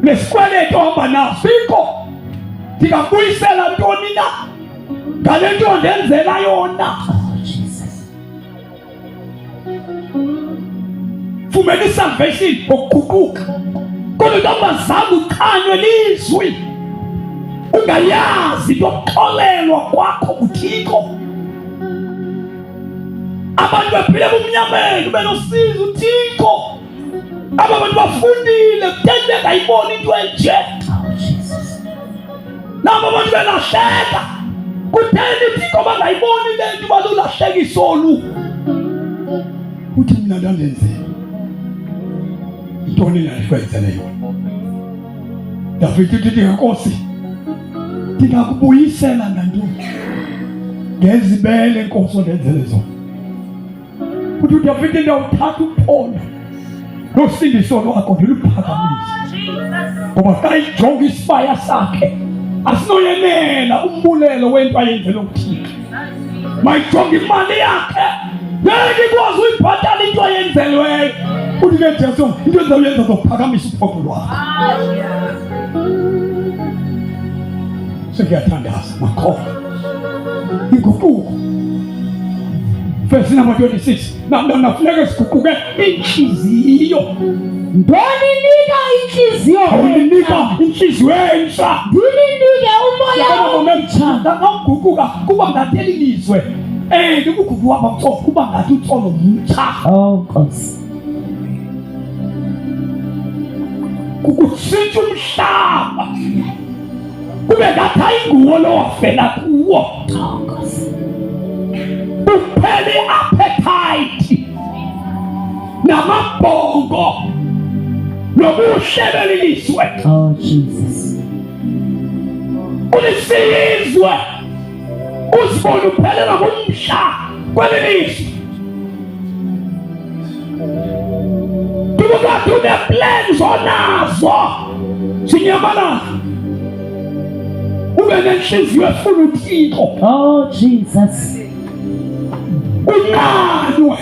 Nesikweleti ohamba naso Thixo ndingabuyisela ntoni na ngale nto ndenzela yona? Oh, Jesus. Fumene i-salvation ngokuguquka kodwa into ungazange ukhanywe lizwi ungayazi into yokukholelwa kwakho kuThixo. Abantu bephile bumnyameni benosiza uThixo. Aba bantu bafundile kutheni bengayiboni into enje? Oh, Jesus. Nabo abantu belahleka kutheni uThixo bangayiboni le nto balulahlekisa olu? Uthi mina ndandenzela intoni nandikwenzele yona? Davide uthi Nkosi ndingakubuyisela ngantoni ngezibele Nkosi ondenzele zona. Uthi uDavide ndawuthatha uphondo nosindiso lwakho ndiluphakamise ngoba xa ijonga isibaya sakhe asinoyenela umbulelo wento ayenzele uThixo. Mayijonge imali yakhe ngeke ikwazi uyibhatala into ayenzelweyo. Uthi ke Jesu into endizawuyenza zokuphakamisa uphondo lwakho. Sekuyathandaza makhono inguquko. Verse number 26. Nafuneka siguquke inhliziyo. Ndoninika inhliziyo Awunika inhliziyo entsha. ndilinike umoya omtsha. Nawuguquka kuba ngathi elilizwe Ukugugu wapha mtholo kuba ngathi utholo umtsha. Oh, Nkosi. Kukushintsha umhlaba. Kube ngathi ayinguwo lo wafela kuwo. Oh, Nkosi. Uphele appetite. Namabhongo. Nobuhle belilizwe. Oh, Jesus. Ulisizwe. Uzibona uphelela ngomhla kwelilizwe. Kuba une-plans onazo sinyamalala. Ube nenhliziyo efuna uThixo. Oh, Jesus. Unqanwe.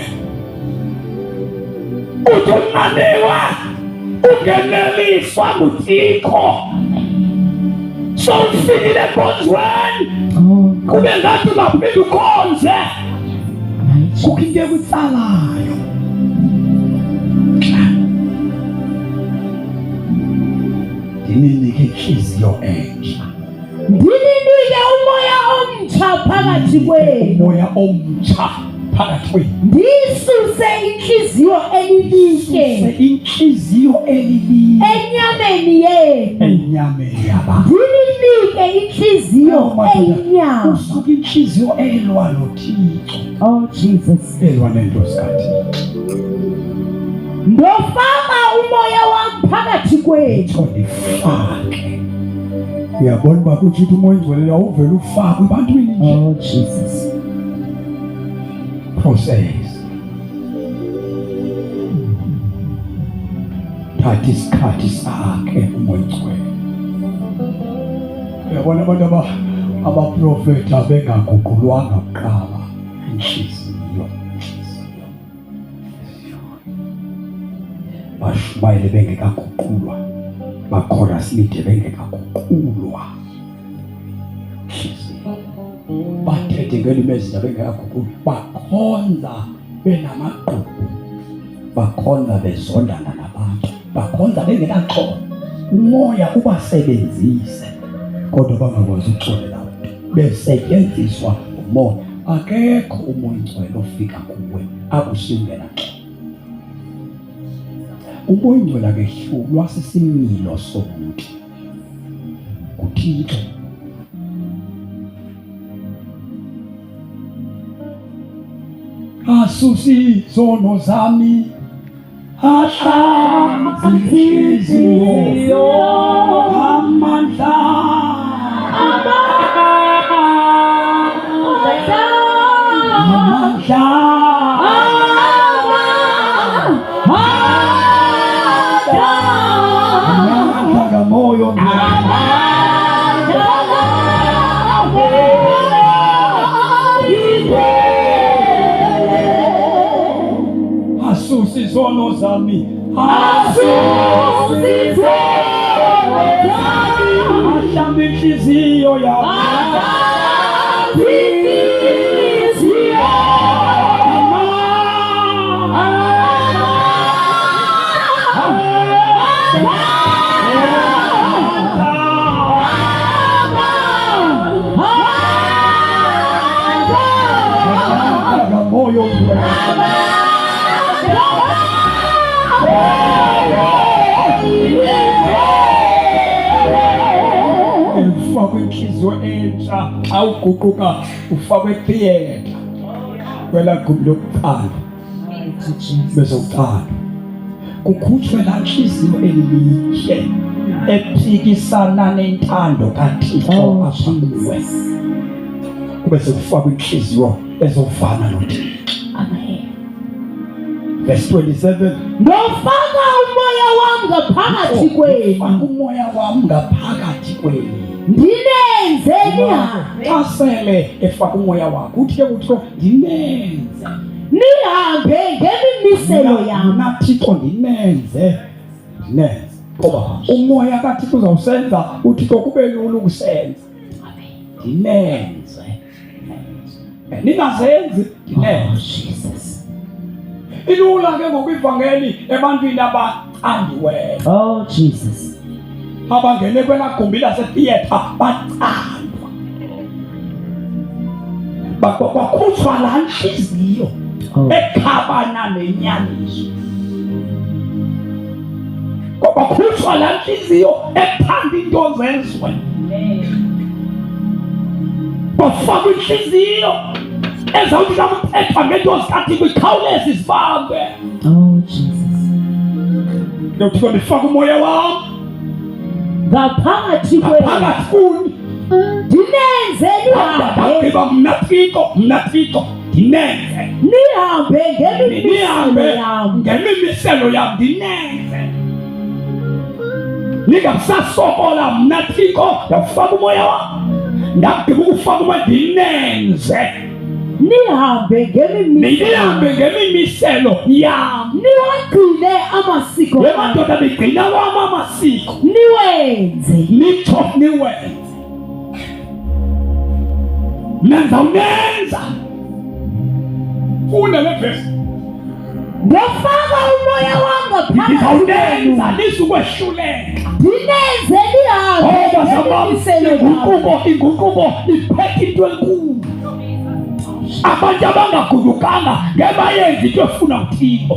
Uthi unqaniwe. Ungeneliswa nguThixo. Sowufikile enkonzweni. Oh, Kube ngathi uzaphinda ukhonze. my Kukho Jesus. into ekutsalayo. Ndininike inhliziyo entsha. Ndininike umoya omtsha phakathi kwenu. Umoya omtsha phakathi kwenu. Ndisuse inhliziyo elilike Inhliziyo elili enyameni yenu. enyameni yabantu. Ndininike inhliziyo enyama. Usuke inhliziyo elwa noThixo. Oh, Jesus. Elwa nento zikaThixo. Ndofaka umoya wami phakathi kwenu. Itsho ndifake. Uyabona uba kuthi umoya ingcwele awuvele ufake ebantwini nje. Oh, Jesus. Process. Thatha isikhathi sakhe umoya ingcwele. Uyabona abantu abaprofeta bengaguqulwanga kuqala inhliziyo. Bashumayele bengekaguqulwa. Bakhorasi lide bengekaguqulwa. Bathethe ngelimi ezintsha bengekaguqulwa. Bakhonza benamagqubu. Bakhonza bezondana nabantu. Bakhonza bengenaxolo. Umoya ubasebenzise kodwa bangakwazi ukuxolela abantu. Besetyenziswa umoya. Akekho umoya ingcwele ofika kuwe akusingela xolo. Umoya ingcwele akehlulwa sisimilo somuntu. kuThixo. Asusi izono zami, ahlanza inhliziyo, amandla amandla moyo asusi izono zami, ahlambe inhliziyo yami. Moyo ufakwe inhliziyo entsha xa uguquka ufakwe theatre kwela gumbi lokuqala bese uqala kukhutshwe laa nhliziyo elilihle ephikisana nentando kaThixo apha kuwe kube sekufakwe inhliziyo ezofana noThixo. Verse 27. Ndofaka umoya wami ngaphakathi kwenu. Umoya wami ngaphakathi kwenu. Ndinenze nihambe. Xa sele efaka umoya wakhe uthi ke kuthiwa ndinenze. Nihambe ngemimiselo yami. Nathixo ndinenze. Ngoba umoya kaThixo uzawusenza uThixo kube lula ukusenza. Ndinenze. Ningazenzi ndinenze. Ilula ke ngokwivangeli ebantwini abacandiweyo. Oh, Jesus. Abangene kwela gumbi lasetheatre bacandwa. kwakhutshwa laa ntliziyo ekhabana nenyaniso, kwakhutshwa laa ntliziyo ethanda into zezwe, kwafakwa intliziyo ezawuthi xa kuthethwa ngento zikaThixo ikhawuleze izibambe. Oh Jesus. Ndiyawuthi ndifake umoya wam ngaphakathi ngaphakathi kuni, ndinenze nihambe, ndagqiba mna Thixo ndinenze, nihambe ngemimiselo nihambe yam, ngemimiselo yam ndinenze, ningasasokola mna Thixo. Ndawufaka umoya wam, ndagqiba ukufaka umoya ndinenze, nihambe nihambe ngemimiselo yam. niwagcine amasiko Le madoda begcina wam amasiko, niwenze, nitsho niwenze. Mna ndizawunenza. Funda le vesi. ndofaka umoya wam ngaphakathi Ndizawunenza kwenu, nisukwehluleka. ndinenze nihambe ngemimiselo yam. Inguquko iphethe into enkulu. Abantu abangagudukanga ngebayenza into efunwa nguThixo,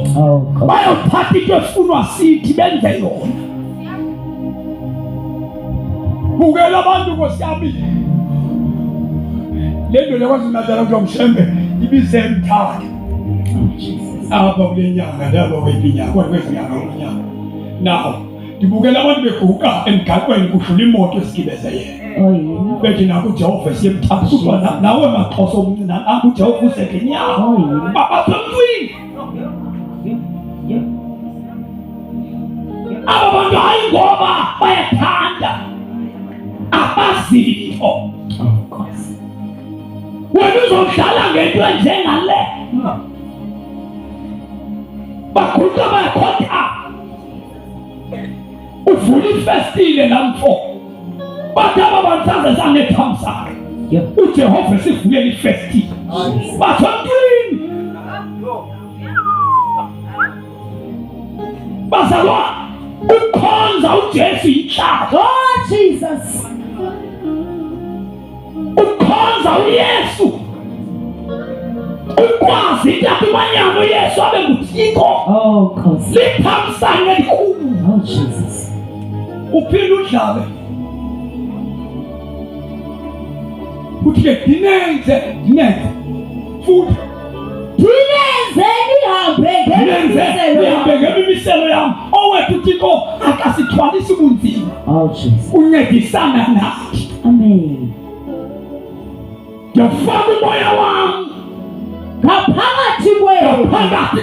bayothatha into efunwa sithi benze yona. Bukela abantu Nkosi yami, le nto lekwazi Nazareth kuthiwa Mshembe ibize mthatha apha kule nyanga laba kwenyanga kwezinyanga kwenyanga. Now ndibukela abantu beguqa emgaqweni kudlula imoto esigibeze yena, bethi naku Jehova siyemthatha, kuthiwa nawe maxhosa omncinci naku Jehova usekenyanga babasemntwini. Aba bantu hayi ngoba bayathanda, abazitho. Wena uzodlala ngento enjengale, baguqa bayakhotha, uvula ifestile namfo, bathi aba bantu saze sangethamsanqa, uJehova sivulela ifestile basemntwini. Bazalwa, ukhonza uJesu inhlaka. Oh Jesus. Ukhonza uYesu, ukwazi into kwanyama uYesu abe nguThixo. Oh Nkosi. Lithamsanqa elikhulu. Oh Jesus. Uphinde udlale uthi dinenze futhi ndinenze nihambe ngemimiselo yam. Owethu uThixo akasithwalisi bunzima, Oh Jesus. uncedisana nathi. Amen. Ndiyafaka umoya wam ngaphakathi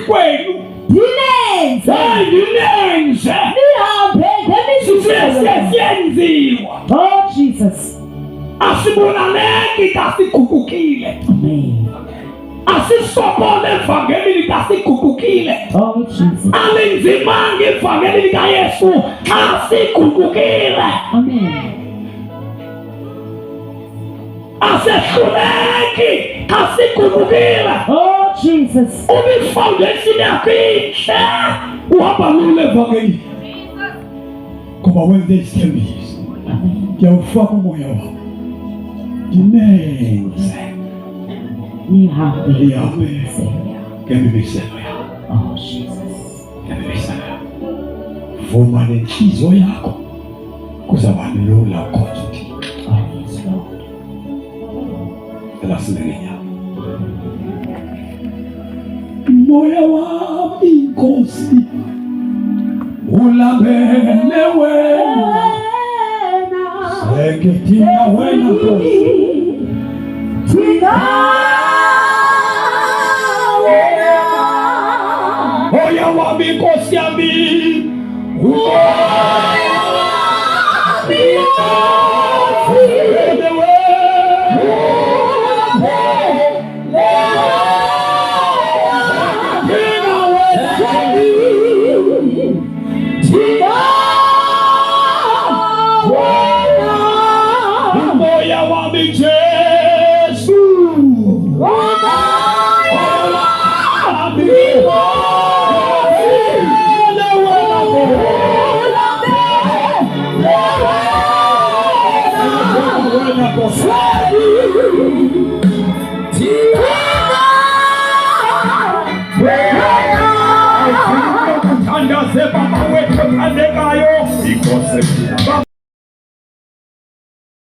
kwenu, ndinenze nihambe ngemimiselo yam. siyenziwa. Oh Jesus. Asibulaleki xa sigugukile, Amen. asisokole evangelini xa sigugukile, Oh Jesus. alinzimanga ivangeli likaYesu xa sigugukile, Amen. asehluleki xa sigugukile. Oh Jesus. Ubifoundation yakho intle, uhamba lula evangelini ngoba wenze isithembiso. Ndiyawufaka umoya wam, ndinenze nihambe Nihambe. ngemimiselo yam. ngemimiselo yam, Oh Jesus. ngemimiselo yam. Vuma nenhliziyo yakho, kuzawuba lula ukhonza uThixo. Oh yes Lord. Elasinengenya moya wami Nkosi, ulambele wena, sengitina wena Nkosi, moya wami Nkosi yami, ulambele wena. Moya wami Jesu, Tangaze Baba wetu kandekayo ikose